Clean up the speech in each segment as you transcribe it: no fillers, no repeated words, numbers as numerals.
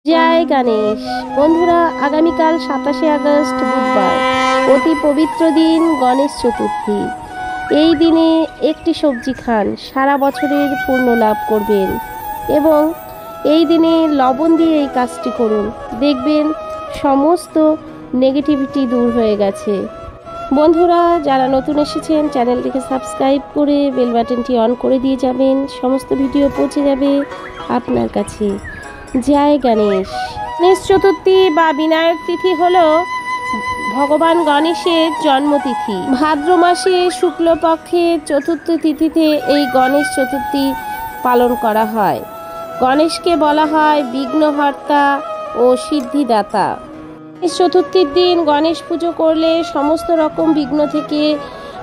জয় গণেশ। বন্ধুরা, আগামীকাল 27শে আগস্ট বুধবার, অতি পবিত্র দিন গণেশ চতুর্থী। এই দিনে একটি সবজি খান, সারা বছরের পূর্ণ লাভ করবেন এবং এই দিনে লবণ দিয়ে এই কাজটি করুন, দেখবেন সমস্ত নেগেটিভিটি দূর হয়ে গেছে। বন্ধুরা, যারা নতুন এসেছেন চ্যানেলটিকে সাবস্ক্রাইব করে বেল বাটনটি অন করে দিয়ে যাবেন, সমস্ত ভিডিও পৌঁছে যাবে আপনার কাছে। জয় গণেশ। গণেশ চতুর্থী বা বিনায়ক তিথি হল ভগবান গণেশের জন্মতিথি। ভাদ্র মাসে শুক্লপক্ষে চতুর্থ তিথিতে এই গণেশ চতুর্থী পালন করা হয়। গণেশকে বলা হয় বিঘ্নহর্তা ও সিদ্ধিদাতা। গণেশ চতুর্থীর দিন গণেশ পুজো করলে সমস্ত রকম বিঘ্ন থেকে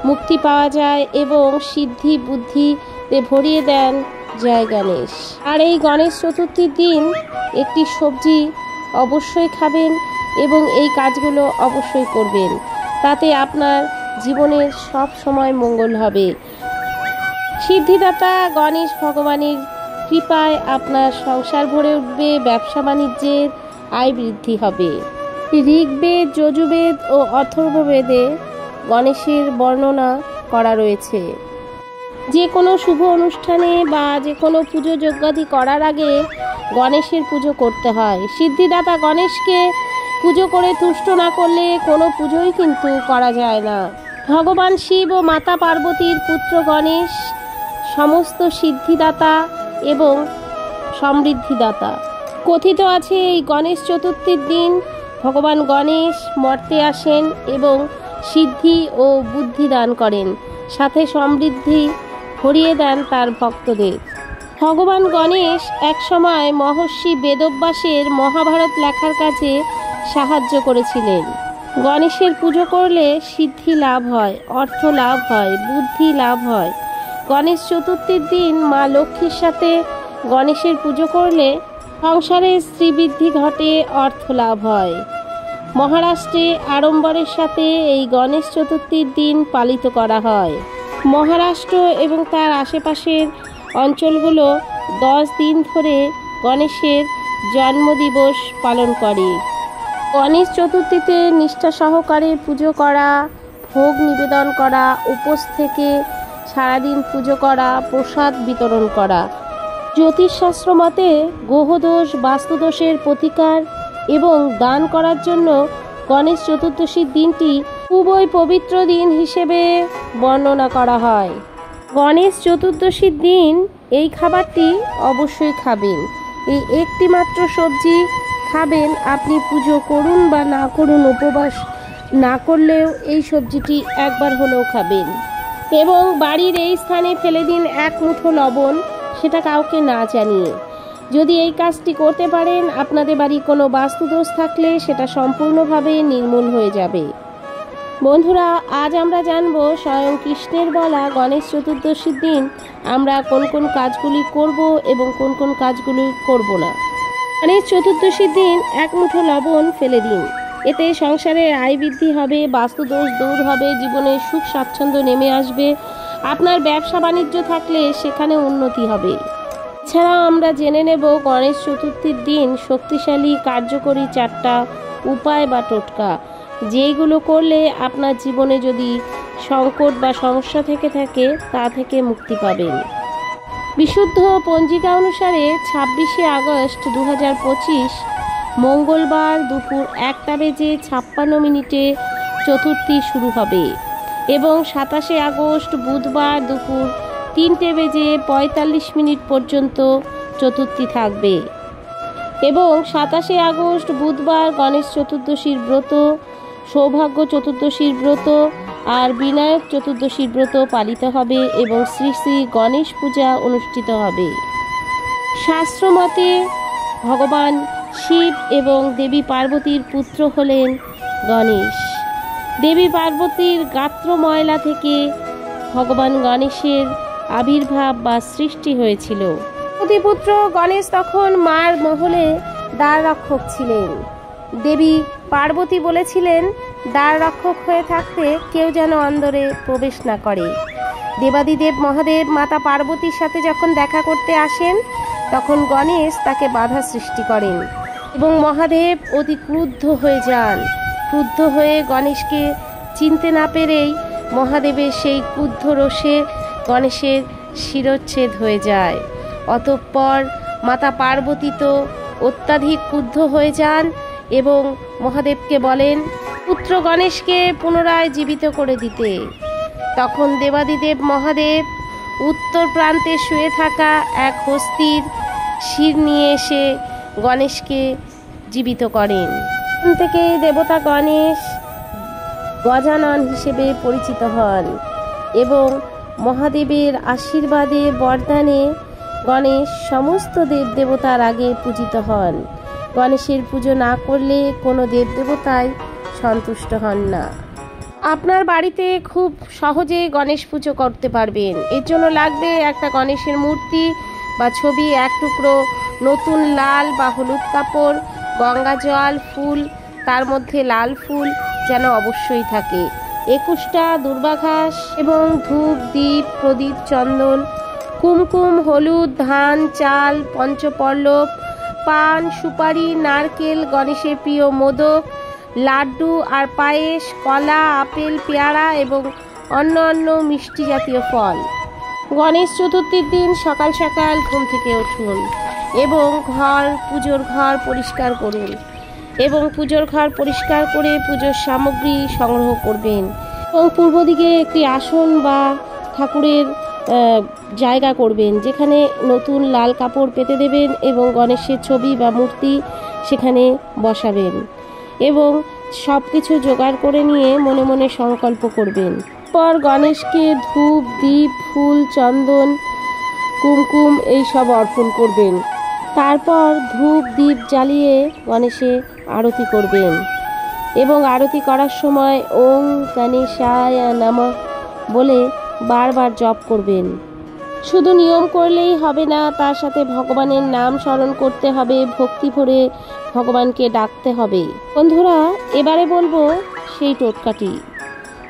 মুক্তি পাওয়া যায় এবং সিদ্ধি বুদ্ধিতে ভরিয়ে দেন জয় গণেশ। আর এই গণেশ চতুর্থীর দিন একটি সবজি অবশ্যই খাবেন এবং এই কাজগুলো অবশ্যই করবেন, তাতে আপনার জীবনের সব সময় মঙ্গল হবে। সিদ্ধিদাতা গণেশ ভগবানের কৃপায় আপনার সংসার ভরে উঠবে, ব্যবসা বাণিজ্যের আয় বৃদ্ধি হবে। ঋগ্বেদ, যজুর্বেদ ও অথর্ববেদে গণেশের বর্ণনা করা রয়েছে। যে কোনো শুভ অনুষ্ঠানে বা যে কোনো পুজো যজ্ঞাদি করার আগে গণেশের পুজো করতে হয়। সিদ্ধিদাতা গণেশকে পুজো করে তুষ্ট না করলে কোনো পুজোই কিন্তু করা যায় না। ভগবান শিব ও মাতা পার্বতীর পুত্র গণেশ সমস্ত সিদ্ধিদাতা এবং সমৃদ্ধিদাতা। কথিত আছে এই গণেশ চতুর্থীর দিন ভগবান গণেশ মর্তে আসেন এবং সিদ্ধি ও বুদ্ধি দান করেন, সাথে সমৃদ্ধি ভরিয়ে দেন তার ভক্তদের। ভগবান গণেশ একসময় মহর্ষি বেদব্যাসের মহাভারত লেখার কাজে সাহায্য করেছিলেন। গণেশের পুজো করলে সিদ্ধি লাভ হয়, অর্থ লাভ হয়, বুদ্ধি লাভ হয়। গণেশ চতুর্থীর দিন মা লক্ষ্মীর সাথে গণেশের পুজো করলে সংসারে শ্রীবৃদ্ধি ঘটে, অর্থ লাভ হয়। মহারাষ্ট্রে আড়ম্বরের সাথে এই গণেশ চতুর্থীর দিন পালিত করা হয়। মহারাষ্ট্র এবং তার আশেপাশের অঞ্চলগুলো 10 দিন ধরে গণেশের জন্মদিবস পালন করে। গণেশ চতুর্থীতে নিষ্ঠা সহকারে পুজো করা, ভোগ নিবেদন করা, উপোস থেকে সারাদিন পুজো করা, প্রসাদ বিতরণ করা। জ্যোতিষশাস্ত্র মতে গ্রহদোষ, বাস্তুদোষের প্রতিকার এবং দান করার জন্য গণেশ চতুর্দশীর দিনটি খুবই পবিত্র দিন হিসেবে বর্ণনা করা হয়। গণেশ চতুর্দশীর দিন এই খাবারটি অবশ্যই খাবেন। এই একটি মাত্র সবজি খাবেন, আপনি পুজো করুন বা না করুন, উপবাস না করলেও এই সবজিটি একবার হলেও খাবেন এবং বাড়ির এই স্থানে ফেলে দিন 1 মুঠো লবণ, সেটা কাউকে না জানিয়ে। যদি এই কাজটি করতে পারেন, আপনাদের বাড়ি কোনো বাস্তুদোষ থাকলে সেটা সম্পূর্ণভাবে নির্মূল হয়ে যাবে। বন্ধুরা, আজ আমরা জানব স্বয়ং কৃষ্ণের বলা গণেশ চতুর্দশীর দিন আমরা কোন কোন কাজগুলি করব এবং কোন কোন কাজগুলি করব না। গণেশ চতুর্দশীর দিন 1 মুঠো লবণ ফেলে দিন, এতে সংসারের আয় বৃদ্ধি হবে, বাস্তুদোষ দূর হবে, জীবনে সুখ স্বাচ্ছন্দ্য নেমে আসবে। আপনার ব্যবসা বাণিজ্য থাকলে সেখানে উন্নতি হবে। এছাড়াও আমরা জেনে নেব গণেশ চতুর্থীর দিন শক্তিশালী কার্যকরী 4টা উপায় বা টোটকা, যেইগুলো করলে আপনার জীবনে যদি সংকট বা সমস্যা থেকে থাকে তা থেকে মুক্তি পাবেন। বিশুদ্ধ পঞ্জিকা অনুসারে 26শে আগস্ট 2025 মঙ্গলবার দুপুর 1:56 চতুর্থী শুরু হবে এবং 27শে আগস্ট বুধবার দুপুর 3:45 পর্যন্ত চতুর্থী থাকবে। এবং 27শে আগস্ট বুধবার গণেশ চতুর্দশীর ব্রত, সৌভাগ্য চতুর্দশীর ব্রত আর বিনায়ক চতুর্দশীর ব্রত পালিত হবে এবং শ্রী শ্রী গণেশ পূজা অনুষ্ঠিত হবে। শাস্ত্রমতে ভগবান শিব এবং দেবী পার্বতীর পুত্র হলেন গণেশ। দেবী পার্বতীর গাত্র ময়লা থেকে ভগবান গণেশের আবির্ভাব বা সৃষ্টি হয়েছিল। পুত্র গণেশ তখন মার মহলে দ্বার রক্ষক ছিলেন। দেবী পার্বতী বলেছিলেন দ্বার রক্ষক হয়ে থাকতে কেউ যেন অন্দরে প্রবেশ না করে। দেবাদিদেব মহাদেব মাতা পার্বতীর সাথে যখন দেখা করতে আসেন তখন গণেশ তাকে বাধা সৃষ্টি করেন। এবং মহাদেব অতি ক্রুদ্ধ হয়ে যান। ক্রুদ্ধ হয়ে গণেশকে চিনতে না পেরেই মহাদেবের সেই ক্রুদ্ধ রোষে গণেশের শিরচ্ছেদ হয়ে যায়। অতঃপর মাতা পার্বতী তো অত্যাধিক ক্রুদ্ধ হয়ে যান এবং মহাদেবকে বলেন পুত্র গণেশকে পুনরায় জীবিত করে দিতে। তখন দেবাদিদেব মহাদেব উত্তর প্রান্তে শুয়ে থাকা এক হস্তির শির নিয়ে এসে গণেশকে জীবিত করেন। এখান থেকে দেবতা গণেশ গজানন হিসেবে পরিচিত হন এবং মহাদেবের আশীর্বাদে বরদানে গণেশ সমস্ত দেবদেবতার আগে পূজিত হন। গণেশের পুজো না করলে কোনো দেবদেবতাই সন্তুষ্ট হন না। আপনার বাড়িতে খুব সহজে গণেশ পুজো করতে পারবেন। এর জন্য লাগবে একটা গণেশের মূর্তি বা ছবি, এক টুকরো নতুন লাল বা হলুদ কাপড়, গঙ্গা জল, ফুল, তার মধ্যে লাল ফুল যেন অবশ্যই থাকে, 21টা দূর্বা ঘাস এবং ধূপ, দীপ, প্রদীপ, চন্দন, কুমকুম, হলুদ, ধান, চাল, পঞ্চপল্লব, পান, সুপারি, নারকেল, গণেশের প্রিয় মোদক, লাড্ডু আর পায়েস, কলা, আপেল, পেয়ারা এবং অন্য মিষ্টি জাতীয় ফল। গণেশ চতুর্থীর দিন সকাল সকাল ঘুম থেকে উঠুন এবং পুজোর ঘর পরিষ্কার করুন এবং পুজোর ঘর পরিষ্কার করে পুজোর সামগ্রী সংগ্রহ করবেন এবং পূর্ব দিকে একটি আসন বা ঠাকুরের জায়গা করবেন, যেখানে নতুন লাল কাপড় পেতে দেবেন এবং গণেশের ছবি বা মূর্তি সেখানে বসাবেন এবং সব কিছু জোগাড় করে নিয়ে মনে মনে সংকল্প করবেন। পর গণেশকে ধূপ, দীপ, ফুল, চন্দন, কুমকুম এই সব অর্পণ করবেন। তারপর ধূপ দীপ জ্বালিয়ে গণেশের আরতি করবেন এবং আরতি করার সময় ওং গণেশায় নমঃ বলে বারবার জপ করবেন। শুধু নিয়ম করলেই হবে না, তার সাথে ভগবানের নাম স্মরণ করতে হবে, ভক্তি ভরে ভগবানকে ডাকতে হবে। বন্ধুরা, এবারে বলবো সেই টোটকাটি,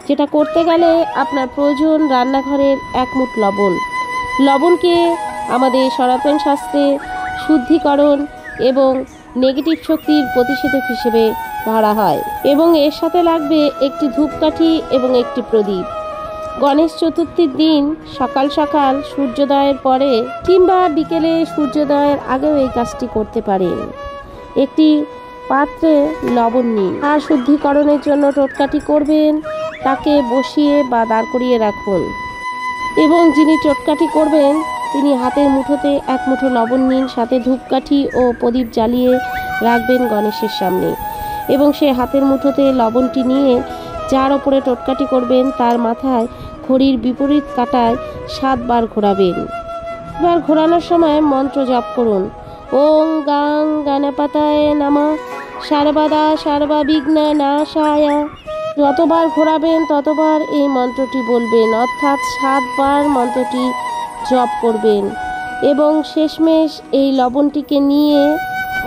যেটা করতে গেলে আপনার প্রয়োজন রান্নাঘরের 1 মুঠ লবণ। লবণকে আমাদের সনাতন শাস্ত্রে শুদ্ধিকরণ এবং নেগেটিভ শক্তির প্রতিষেধক হিসেবে ধরা হয় এবং এর সাথে লাগবে একটি ধূপকাঠি এবং একটি প্রদীপ। গণেশ চতুর্থীর দিন সকাল সকাল সূর্যোদয়ের পরে কিংবা বিকেলে সূর্যোদয়ের আগেও এই কাজটি করতে পারেন। একটি পাত্রে লবণ নিন আর শুদ্ধিকরণের জন্য টোটকাটি করবেন তাকে বসিয়ে বা দাঁড় করিয়ে রাখুন এবং যিনি টোটকাটি করবেন তিনি হাতের মুঠোতে 1 মুঠো লবণ নিন, সাথে ধূপকাঠি ও প্রদীপ জ্বালিয়ে রাখবেন গণেশের সামনে এবং সে হাতের মুঠোতে লবণটি নিয়ে যার ওপরে টোটকাটি করবেন তার মাথায় ঘড়ির বিপরীত কাঁটায় 7 বার ঘোরাবেন। এবার ঘোরানোর সময় মন্ত্র জপ করুন, ওং গাং গণপতায় নমঃ সর্বদা সর্ববিঘ্ন নাশায়। যতবার ঘোরাবেন ততবার এই মন্ত্রটি বলবেন, অর্থাৎ 7 বার মন্ত্রটি জপ করবেন এবং শেষমেশ এই লবণটিকে নিয়ে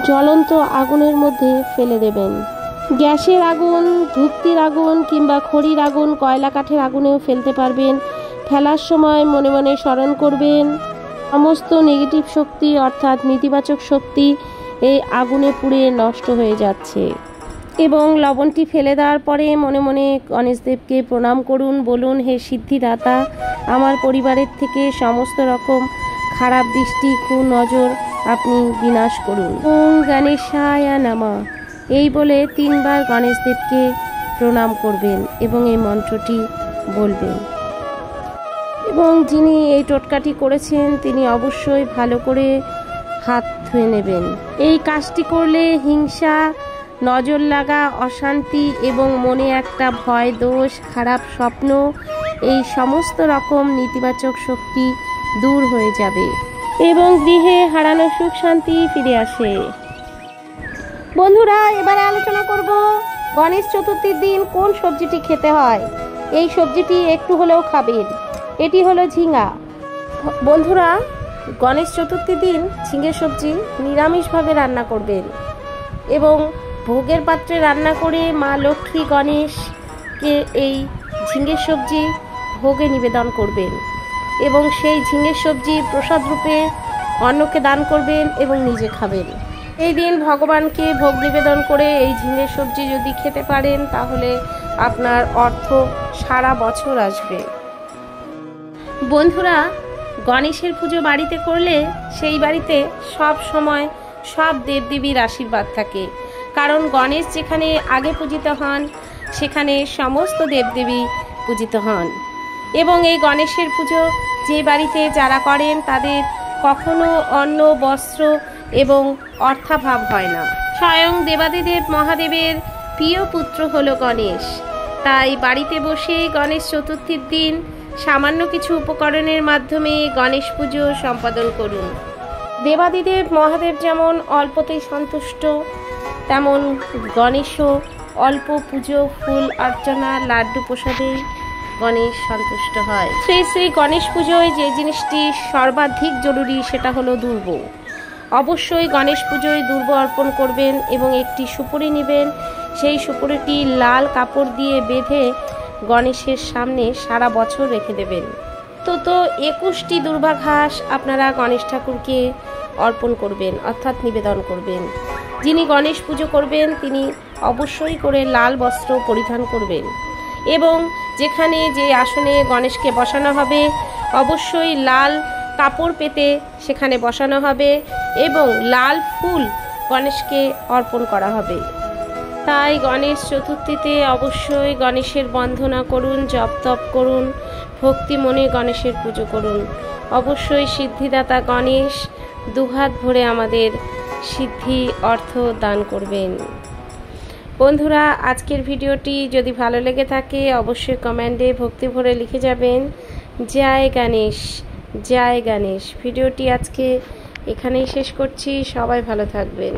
জ্বলন্ত আগুনের মধ্যে ফেলে দেবেন। গ্যাসের আগুন, ধূপতির আগুন কিংবা খড়ির আগুন, কয়লা কাঠের আগুনেও ফেলতে পারবেন। ফেলার সময় মনে মনে স্মরণ করবেন সমস্ত নেগেটিভ শক্তি অর্থাৎ নেতিবাচক শক্তি এই আগুনে পুড়ে নষ্ট হয়ে যাচ্ছে। এবং লবণটি ফেলে দেওয়ার পরে মনে মনে গণেশদেবকে প্রণাম করুন, বলুন, হে সিদ্ধিদাতা, আমার পরিবারের থেকে সমস্ত রকম খারাপ দৃষ্টি কুনজর আপনি বিনাশ করুন। ওং গণেশায় নমঃ এই বলে 3 বার গণেশদেবকে প্রণাম করবেন এবং এই মন্ত্রটি বলবেন এবং যিনি এই টোটকাটি করেছেন তিনি অবশ্যই ভালো করে হাত ধুয়ে নেবেন। এই কাজটি করলে হিংসা, নজর লাগা, অশান্তি এবং মনে একটা ভয়, দোষ, খারাপ স্বপ্ন এই সমস্ত রকম নেতিবাচক শক্তি দূর হয়ে যাবে এবং গৃহে হারানো সুখ শান্তি ফিরে আসে। বন্ধুরা, এবারে আলোচনা করব গণেশ চতুর্থীর দিন কোন সবজিটি খেতে হয়। এই সবজিটি একটু হলেও খাবেন, এটি হলো ঝিঙা। বন্ধুরা, গণেশ চতুর্থীর দিন ঝিঙে সবজি নিরামিষভাবে রান্না করবেন এবং ভোগের পাত্রে রান্না করে মা লক্ষ্মী গণেশকে এই ঝিঙের সবজি ভোগে নিবেদন করবেন এবং সেই ঝিঙের সবজি প্রসাদ রূপে অন্যকে দান করবেন এবং নিজে খাবেন। এই দিন ভগবানকে ভোগ নিবেদন করে এই ঝিঙে সবজি যদি খেতে পারেন তাহলে আপনার অর্থ সারা বছর আসবে। বন্ধুরা, গণেশের পুজো বাড়িতে করলে সেই বাড়িতে সব সময় সব দেবদেবীর আশীর্বাদ থাকে, কারণ গণেশ যেখানে আগে পূজিত হন সেখানে সমস্ত দেবদেবী পূজিত হন। এবং এই গণেশের পুজো যে বাড়িতে যারা করেন তাদের কখনো অন্ন, বস্ত্র এবং অর্থাভাব হয় না। স্বয়ং দেবাদিদেব মহাদেবের প্রিয় পুত্র হলো গণেশ। তাই বাড়িতে বসে গণেশ চতুর্থীর দিন সামান্য কিছু উপকরণের মাধ্যমে গণেশ পুজো সম্পাদন করুন। দেবাদিদেব মহাদেব যেমন অল্পতেই সন্তুষ্ট, তেমন গণেশও অল্প পুজো, ফুল অর্চনা, লাড্ডু প্রসাদে গণেশ সন্তুষ্ট হয়। শ্রী শ্রী গণেশ পুজোয় যে জিনিসটি সর্বাধিক জরুরি সেটা হলো দুর্ব। অবশ্যই গণেশ পুজোয় দুর্ব অর্পণ করবেন এবং একটি সুপুরি নেবেন। সেই সুপুরিটি লাল কাপড় দিয়ে বেঁধে গণেশের সামনে সারা বছর রেখে দেবেন। তো 21টি দুর্বা ঘাস আপনারা গণেশ ঠাকুরকে অর্পণ করবেন, অর্থাৎ নিবেদন করবেন। যিনি গণেশ পুজো করবেন তিনি অবশ্যই করে লাল বস্ত্র পরিধান করবেন এবং যেখানে যে আসনে গণেশকে বসানো হবে অবশ্যই লাল কাপড় পেতে সেখানে বসানো হবে এবং লাল ফুল গণেশকে অর্পণ করা হবে। তাই গণেশ চতুর্থীতে অবশ্যই গণেশের বন্দনা করুন, জপ তপ করুন, ভক্তি মনে গণেশের পুজো করুন। অবশ্যই সিদ্ধিদাতা গণেশ দুহাত ভরে আমাদের সিদ্ধি অর্থ দান করবেন। বন্ধুরা, আজকের ভিডিওটি যদি ভালো লেগে থাকে অবশ্যই কমেন্টে ভক্তি ভরে লিখে যাবেন জয় গণেশ, জয় গণেশ। ভিডিওটি আজকে এখানেই শেষ করছি। সবাই ভালো থাকবেন।